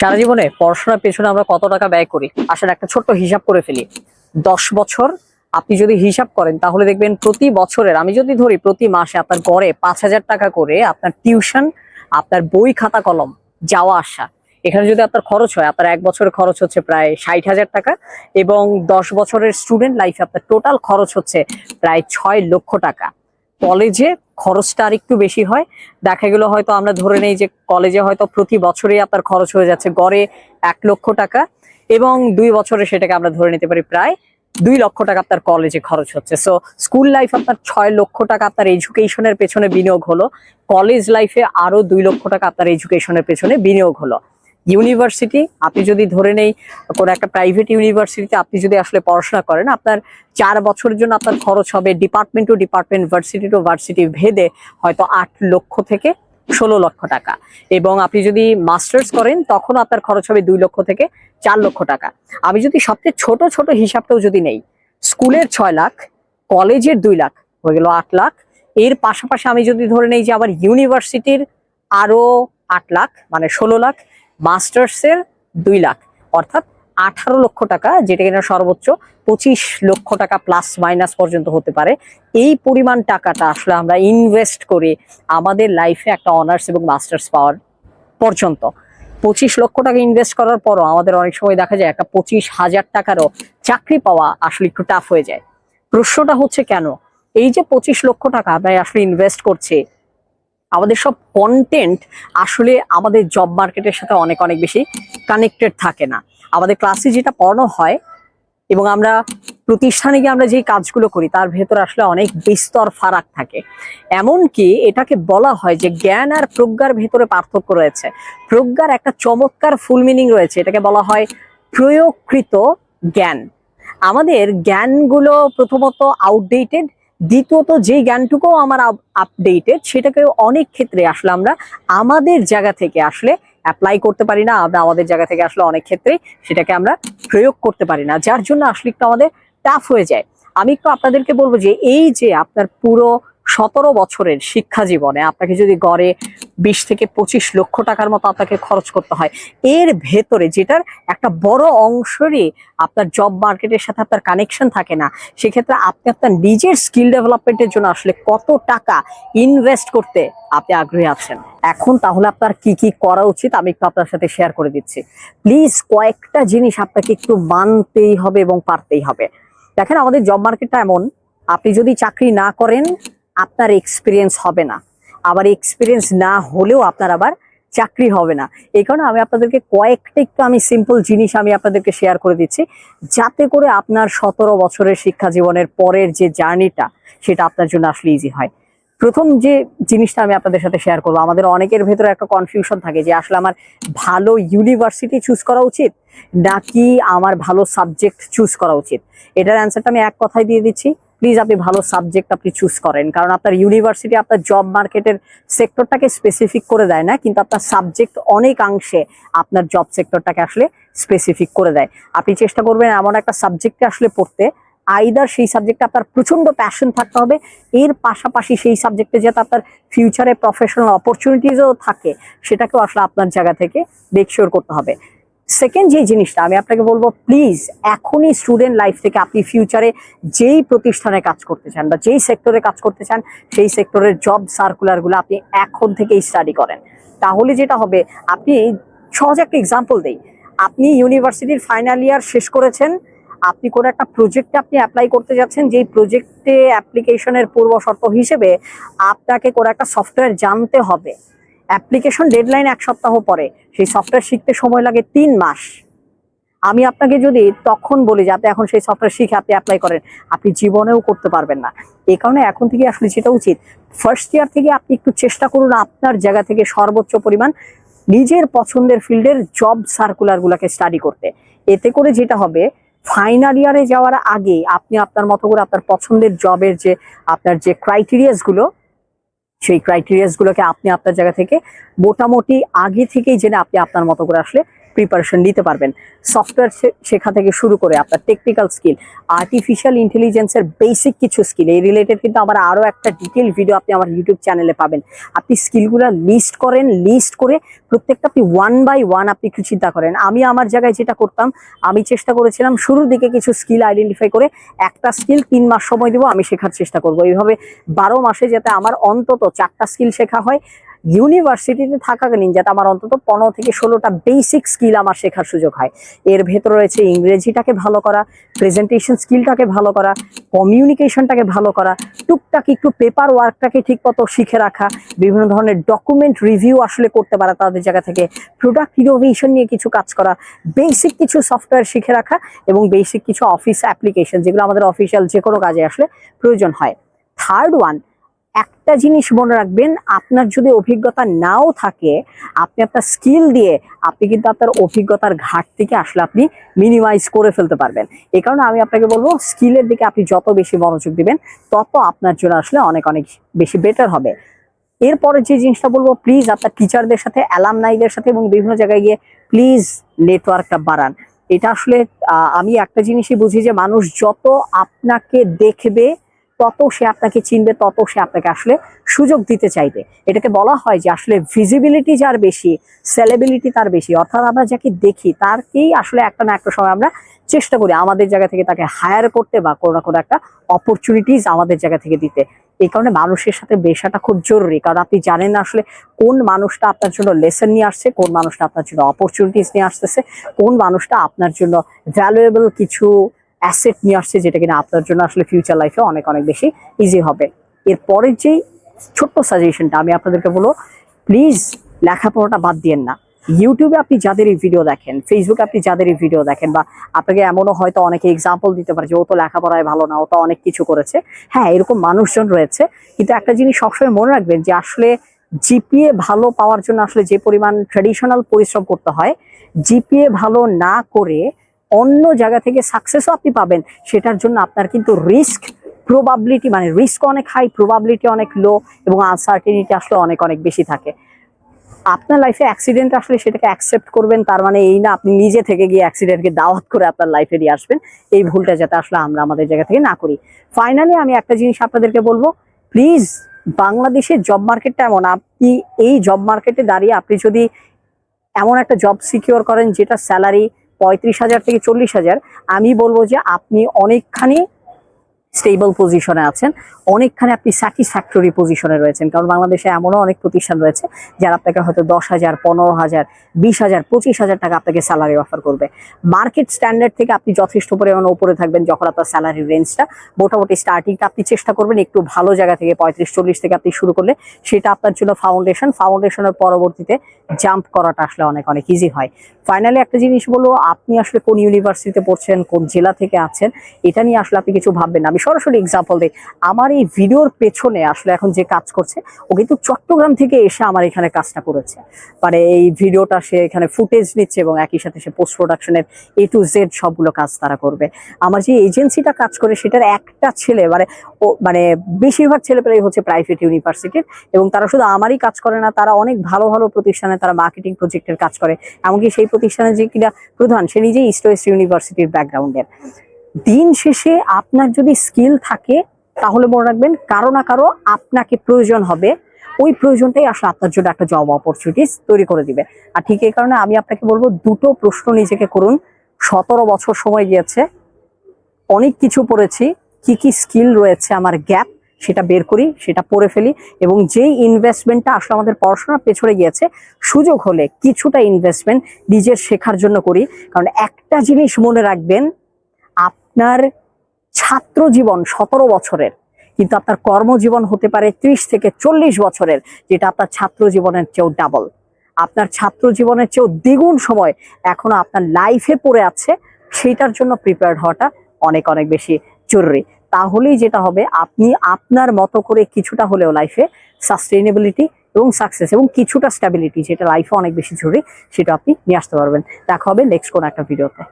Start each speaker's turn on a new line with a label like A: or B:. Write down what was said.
A: সারা জীবনে পড়াশোনার পেছনে আমরা কত টাকা ব্যয় করি আসলে একটা ছোট্ট হিসাব করে ফেলি। 10 বছর আপনি যদি হিসাব করেন তাহলে দেখবেন প্রতি বছরের, আমি যদি ধরি প্রতি মাসে আপনার গড়ে 5,000 টাকা করে আপনার টিউশন, আপনার বই খাতা কলম, যাওয়া আসা, এখানে যদি আপনার খরচ হয়, আপনার 1 বছরের খরচ হচ্ছে প্রায় 60,000 টাকা এবং 10 বছরের স্টুডেন্ট লাইফে আপনার টোটাল খরচ হচ্ছে প্রায় 6 লক্ষ টাকা। কলেজে খরচটা আর একটু বেশি হয়, দেখা গেল হয়তো আমরা ধরে নেই যে কলেজে হয়তো প্রতি বছরই আপনার খরচ হয়ে যাচ্ছে গড়ে 1 লক্ষ টাকা এবং 2 বছরে সেটাকে আমরা ধরে নিতে পারি প্রায় 2 লক্ষ টাকা আপনার কলেজে খরচ হচ্ছে। সো স্কুল লাইফ আপনার 6 লক্ষ টাকা আপনার এডুকেশনের পেছনে বিনিয়োগ হলো, কলেজ লাইফে আরো 2 লক্ষ টাকা আপনার এডুকেশনের পেছনে বিনিয়োগ হলো। ইউনিভার্সিটি আপনি যদি ধরে নেই কোনো একটা প্রাইভেট ইউনিভার্সিটিতে আপনি যদি আসলে পড়াশোনা করেন, আপনার 4 বছরের জন্য আপনার খরচ হবে department two department, varsity two varsity ভেদে হয়তো 8 লক্ষ থেকে 16 লক্ষ টাকা। এবং আপনি যদি মাস্টার্স করেন তখন আপনার খরচ হবে 2 লক্ষ থেকে 4 লক্ষ টাকা। আমি যদি সবচেয়ে ছোট ছোট হিসাবটাও যদি নেই, স্কুলের 6 লাখ, কলেজের 2 লাখ, হয়ে গেল 8 লাখ। এর পাশাপাশি আমি যদি ধরে নেই যে আবার ইউনিভার্সিটির আরো 8 লাখ মানে 16 লাখ, মাস্টার্সের 2 লাখ, অর্থাৎ 18 লক্ষ টাকা, যেটা কিনা সর্বোচ্চ 25 লক্ষ টাকা প্লাস মাইনাস পর্যন্ত হতে পারে। এই পরিমাণ টাকাটা আসলে আমরা ইনভেস্ট করি আমাদের লাইফে একটা অনার্স এবং মাস্টার্স পাওয়ার পর্যন্ত। 25 লক্ষ টাকা ইনভেস্ট করার পরও আমাদের অনেক সময় দেখা যায় একটা 25,000 টাকারও চাকরি পাওয়া আসলে একটু টাফ হয়ে যায়। প্রশ্নটা হচ্ছে কেন? এই যে 25 লক্ষ টাকা আমরা আসলে ইনভেস্ট করছি, আমাদের সব কন্টেন্ট আসলে আমাদের জব মার্কেটের সাথে অনেক অনেক বেশি কানেক্টেড থাকে না। আমাদের ক্লাসে যেটা পড়ানো হয় এবং আমরা প্রতিষ্ঠানে গিয়ে আমরা যে কাজগুলো করি তার ভেতরে আসলে অনেক বিস্তর ফারাক থাকে। এমনকি এটাকে বলা হয় যে জ্ঞান আর প্রজ্ঞার ভেতরে পার্থক্য রয়েছে। প্রজ্ঞার একটা চমৎকার ফুল মিনিং রয়েছে, এটাকে বলা হয় প্রয়োগকৃত জ্ঞান। আমাদের জ্ঞানগুলো প্রথমত আউটডেটেড, দ্বিতীয়ত যে জ্ঞানটুকু আমার আপডেটেড সেটাকে অনেক ক্ষেত্রে আসলে আমরা আমাদের জায়গা থেকে আসলে অ্যাপ্লাই করতে পারি না, আমরা আমাদের জায়গা থেকে আসলে অনেক ক্ষেত্রে সেটাকে আমরা প্রয়োগ করতে পারি না, যার জন্য আসলে একটু আমাদের টাফ হয়ে যায়। আমি একটু আপনাদেরকে বলবো যে এই যে আপনার পুরো 17 বছরের শিক্ষা জীবনে আপনাকে যদি গড়ে 20 থেকে 25 লক্ষ টাকার মতো আপনাকে খরচ করতে হয়, এর ভেতরে যেটার একটা বড় অংশরই আপনার জব মার্কেটের সাথে আপনার কানেকশন থাকে না, সেক্ষেত্রে আপনি আপনার নিজের স্কিল ডেভেলপমেন্টের জন্য আসলে কত টাকা ইনভেস্ট করতে আপনি আগ্রহী আছেন। এখন তাহলে আপনার কি কি করা উচিত আমি একটু আপনার সাথে শেয়ার করে দিচ্ছি। প্লিজ কয়েকটা জিনিস আপনাকে একটু মানতেই হবে এবং পারতেই হবে। দেখেন, আমাদের জব মার্কেটটা এমন, আপনি যদি চাকরি না করেন আপনার এক্সপিরিয়েন্স হবে না, আবার এক্সপিরিয়েন্স না হলেও আপনার আবার চাকরি হবে না। এই কারণে আমি আপনাদেরকে কয়েকটা একটু আমি সিম্পল জিনিস আমি আপনাদেরকে শেয়ার করে দিচ্ছি, যাতে করে আপনার 17 বছরের শিক্ষা জীবনের পরের যে জার্নিটা সেটা আপনার জন্য আসলে ইজি হয়। প্রথম যে জিনিসটা আমি আপনাদের সাথে শেয়ার করবো, আমাদের অনেকের ভেতরে একটা কনফিউশন থাকে যে আসলে আমার ভালো ইউনিভার্সিটি চুজ করা উচিত নাকি আমার ভালো সাবজেক্ট চুজ করা উচিত। এটার অ্যান্সারটা আমি এক কথায় দিয়ে দিচ্ছি, প্লিজ আপনি ভালো সাবজেক্ট আপনি চুজ করেন। কারণ আপনার ইউনিভার্সিটি আপনার জব মার্কেটের সেক্টরটাকে স্পেসিফিক করে দেয় না, কিন্তু আপনার সাবজেক্ট অনেকাংশে আপনার জব সেক্টরটাকে আসলে স্পেসিফিক করে দেয়। আপনি চেষ্টা করবেন এমন একটা সাবজেক্টে আসলে পড়তে, আইদার সেই সাবজেক্টে আপনার প্রচন্ড প্যাশন থাকতে হবে, এর পাশাপাশি সেই সাবজেক্টে যাতে আপনার ফিউচারে প্রফেশনাল অপরচুনিটিসও থাকে সেটাকেও আসলে আপনার জায়গা থেকে মেক শিওর করতে হবে। সেকেন্ড যে জিনিসটা আমি আপনাকে বলবো, প্লিজ এখনই স্টুডেন্ট লাইফ থেকে আপনি ফিউচারে যেই প্রতিষ্ঠানে কাজ করতে চান বা যেই সেক্টরে কাজ করতে চান সেই সেক্টরের জব সার্কুলারগুলো আপনি এখন থেকেই স্টাডি করেন। তাহলে যেটা হবে, আপনি সহজ একটা এক্সাম্পল দেই, আপনি ইউনিভার্সিটির ফাইনাল ইয়ার শেষ করেছেন, আপনি কোনো একটা প্রজেক্টে আপনি অ্যাপ্লাই করতে যাচ্ছেন, যেই প্রজেক্টে অ্যাপ্লিকেশনের পূর্ব শর্ত হিসেবে আপনাকে কোনো একটা সফটওয়্যার জানতে হবে। অ্যাপ্লিকেশন ডেডলাইন 1 সপ্তাহ পরে, সেই সফটওয়্যার শিখতে সময় লাগে 3 মাস। আমি আপনাকে যদি তখন বলি যে আপনি এখন সেই সফটওয়্যার শিখে আপনি অ্যাপ্লাই করেন, আপনি জীবনেও করতে পারবেন না। এই কারণে এখন থেকে আসলে যেটা উচিত, ফার্স্ট ইয়ার থেকে আপনি একটু চেষ্টা করুন আপনার জায়গা থেকে সর্বোচ্চ পরিমাণ নিজের পছন্দের ফিল্ডের জব সার্কুলারগুলোকে স্টাডি করতে। এতে করে যেটা হবে, ফাইনাল ইয়ারে যাওয়ার আগে আপনি আপনার মতো করে আপনার পছন্দের জবের যে আপনার যে ক্রাইটেরিয়াসগুলো, সেই ক্রাইটেরিয়াসগুলোকে আপনি আপনার জায়গা থেকে মোটামুটি আগে থেকেই জেনে আপনি আপনার মতো করে আসলে প্রিপারেশন নিতে পারবেন। সফটওয়্যার শেখা থেকে শুরু করে আপনার টেকনিক্যাল স্কিল, আর্টিফিশিয়াল ইন্টেলিজেন্সের বেসিক কিছু স্কিল, এই রিলেটেড কিন্তু আমার আরও একটা ডিটেল ভিডিও আপনি আমার ইউটিউব চ্যানেলে পাবেন। আপনি স্কিলগুলো লিস্ট করেন, লিস্ট করে প্রত্যেকটা আপনি 1 বাই 1 আপনি একটু চিন্তা করেন। আমি আমার জায়গায় যেটা করতাম, আমি চেষ্টা করেছিলাম শুরুর দিকে কিছু স্কিল আইডেন্টিফাই করে একটা স্কিল 3 মাস সময় দেবো, আমি শেখার চেষ্টা করব। এইভাবে 12 মাসে যাতে আমার অন্তত 4টা স্কিল শেখা হয়, ইউনিভার্সিটিতে থাকাকালীন যাতে আমার অন্তত 15 থেকে 16টা বেসিক স্কিল আমার শেখার সুযোগ হয়। এর ভেতরে রয়েছে ইংরেজিটাকে ভালো করা, প্রেজেন্টেশন স্কিলটাকে ভালো করা, কমিউনিকেশনটাকে ভালো করা, টুকটাক একটু পেপার ওয়ার্কটাকে ঠিক মতো শিখে রাখা, বিভিন্ন ধরনের ডকুমেন্ট রিভিউ আসলে করতে পারা তাদের জায়গা থেকে, প্রোডাক্ট ইনোভেশন নিয়ে কিছু কাজ করা, বেসিক কিছু সফটওয়্যার শিখে রাখা এবং বেসিক কিছু অফিস অ্যাপ্লিকেশন যেগুলো আমাদের অফিসিয়াল যে কোনো কাজে আসলে প্রয়োজন হয়। থার্ড ওয়ান, একটা জিনিস মনে রাখবেন, আপনার যদি অভিজ্ঞতা নাও থাকে, আপনি আপনার স্কিল দিয়ে আপনি কিন্তু আপনার অভিজ্ঞতার ঘাটতিকে আসলে আপনি মিনিমাইজ করে ফেলতে পারবেন। এই কারণে আমি আপনাকে বলবো, স্কিলের দিকে আপনি যত বেশি মনোযোগ দিবেন তত আপনার জন্য আসলে অনেক অনেক বেশি বেটার হবে। এরপরে যে জিনিসটা বলবো, প্লিজ আপনার টিচারদের সাথে, অ্যালামনাইদের সাথে এবং বিভিন্ন জায়গায় গিয়ে প্লিজ নেটওয়ার্কটা বাড়ান। এটা আসলে আমি একটা জিনিসই বুঝি যে মানুষ যত আপনাকে দেখবে তত সে আপনাকে চিনবে, তত সে আপনাকে আসলে সুযোগ দিতে চাইবে। এটাকে বলা হয় যে আসলে ভিজিবিলিটি যার বেশি, সেলেবিলিটি তার বেশি। অর্থাৎ আমরা যাকে দেখি তারকেই আসলে একটা না একটা সময় আমরা চেষ্টা করি আমাদের জায়গা থেকে তাকে হায়ার করতে বা কোনো না কোনো একটা অপরচুনিটিস আমাদের জায়গা থেকে দিতে। এই কারণে মানুষের সাথে মেশাটা খুব জরুরি, কারণ আপনি জানেন না আসলে কোন মানুষটা আপনার জন্য লেসন নিয়ে আসছে, কোন মানুষটা আপনার জন্য অপরচুনিটিস নিয়ে আসতেছে, কোন মানুষটা আপনার জন্য ভ্যালুয়েবল কিছু অ্যাসেট নিয়ে আসছে যেটা কিনা আপনার জন্য আসলে ফিউচার লাইফে অনেক অনেক বেশি ইজি হবে। এরপরের যেই ছোট্ট সাজেশনটা আমি আপনাদেরকে বলবো, প্লিজ লেখাপড়াটা বাদ দিয়েন না। ইউটিউবে আপনি যাদের এই ভিডিও দেখেন, ফেসবুকে আপনি যাদের এই ভিডিও দেখেন, বা আপনাকে এমনও হয়তো অনেকে এক্সাম্পল দিতে পারে যে ও তো লেখাপড়ায় ভালো না, ও তো অনেক কিছু করেছে। হ্যাঁ, এরকম মানুষজন রয়েছে, কিন্তু একটা জিনিস সবসময় মনে রাখবেন যে আসলে জিপিএ ভালো পাওয়ার জন্য আসলে যে পরিমাণ ট্র্যাডিশনাল পরিশ্রম করতে হয়, জিপিএ ভালো না করে অন্য জায়গা থেকে সাকসেসও আপনি পাবেন, সেটার জন্য আপনার কিন্তু রিস্ক প্রবাবিলিটি, মানে রিস্ক অনেক হাই, প্রবাবিলিটি অনেক লো এবং আনসার্টেনিটি আসলে অনেক অনেক বেশি থাকে। আপনার লাইফে অ্যাক্সিডেন্ট আসলে সেটাকে অ্যাকসেপ্ট করবেন, তার মানে এই না আপনি নিজে থেকে গিয়ে অ্যাক্সিডেন্টকে দাওয়াত করে আপনার লাইফে নিয়ে আসবেন। এই ভুলটা যাতে আসলে আমরা আমাদের জায়গা থেকে না করি। ফাইনালি আমি একটা জিনিস আপনাদেরকে বলবো, প্লিজ, বাংলাদেশের জব মার্কেটটা এমন, আপনি এই জব মার্কেটে দাঁড়িয়ে আপনি যদি এমন একটা জব সিকিউর করেন যেটা স্যালারি 35,000 থেকে 40,000, আমি বলবো যে আপনি অনেকখানি স্টেবল পজিশনে আছেন, অনেকখানি আপনি স্যাটিসফ্যাক্টরি পজিশনে রয়েছেন। কারণ বাংলাদেশে এমনও অনেক প্রতিষ্ঠান রয়েছে যারা আপনাকে হয়তো 10,000, 15,000, 20,000, 25,000 টাকা আপনাকে স্যালারি অফার করবে। মার্কেট স্ট্যান্ডার্ড থেকে আপনি যথেষ্ট পরিমাণে উপরে থাকবেন যখন আপনার স্যালারি রেঞ্জটা মোটামুটি স্টার্টিংটা আপনি চেষ্টা করবেন একটু ভালো জায়গা থেকে 35-40 থেকে আপনি শুরু করলে সেটা আপনার জন্য ফাউন্ডেশনের পরবর্তীতে জাম্প করাটা আসলে অনেক অনেক ইজি হয়। ফাইনালি একটা জিনিস বলবো, আপনি আসলে কোন ইউনিভার্সিটিতে পড়ছেন, কোন জেলা থেকে আছেন, এটা নিয়ে আসলে আপনি কিছু ভাববেন না। আমি সরাসরি এক্সাম্পল দিই, আমার এই ভিডিওর পেছনে আসলে এখন যে কাজ করছে ও কিন্তু চট্টগ্রাম থেকে এসে আমার এখানে কাজটা করেছে। মানে এই ভিডিওটা সে এখানে ফুটেজ নিচ্ছে এবং একই সাথে সে পোস্ট প্রোডাকশনের A to Z সবগুলো কাজ তারা করবে। আমার যে এজেন্সিটা কাজ করে সেটার একটা ছেলে, মানে বেশিরভাগ ছেলেপেলেই হচ্ছে প্রাইভেট ইউনিভার্সিটির, এবং তারা শুধু আমারই কাজ করে না, তারা অনেক ভালো ভালো প্রতিষ্ঠানে তারা মার্কেটিং প্রজেক্টের কাজ করে। এমনকি সেই প্রতিষ্ঠানে যে কিনা প্রধান, সে নিজেই ইস্ট ওয়েস্ট ইউনিভার্সিটির ব্যাকগ্রাউন্ডের। দিন শেষে আপনার যদি স্কিল থাকে তাহলে মনে রাখবেন কারো না কারো আপনাকে প্রয়োজন হবে, ওই প্রয়োজনটাই আসলে আপনার জন্য একটা জব অপরচুনিটিস তৈরি করে দিবে। আর ঠিক এই কারণে আমি আপনাকে বলবো, দুটো প্রশ্ন নিজেকে করুন। 17 বছর সময় গিয়েছে, অনেক কিছু পড়েছি, কি কি স্কিল রয়েছে আমার গ্যাপ সেটা বের করি, সেটা পড়ে ফেলি, এবং যেই ইনভেস্টমেন্টটা আসলে আমাদের পড়াশোনার পেছনে গিয়েছে, সুযোগ হলে কিছুটা ইনভেস্টমেন্ট নিজের শেখার জন্য করি। কারণ একটা জিনিস মনে রাখবেন, আপনার ছাত্র জীবন 17 বছরের, কিন্তু আপনার কর্মজীবন হতে পারে 30 থেকে 40 বছরের, যেটা আপনার ছাত্র জীবনের চেয়েও ডাবল। আপনার ছাত্র জীবনের চেয়েও দ্বিগুণ সময় এখনো আপনার লাইফে পড়ে আছে, সেইটার জন্য প্রিপেয়ার্ড হওয়াটা অনেক অনেক বেশি জরুরি। তাহলেই যেটা হবে, আপনি আপনার মতো করে কিছুটা হলেও লাইফে সাস্টেইনেবিলিটি এবং সাকসেস এবং কিছুটা স্ট্যাবিলিটি, যেটা লাইফে অনেক বেশি জরুরি, সেটা আপনি নিয়ে আসতে পারবেন। দেখা হবে নেক্সট কোন একটা ভিডিওতে।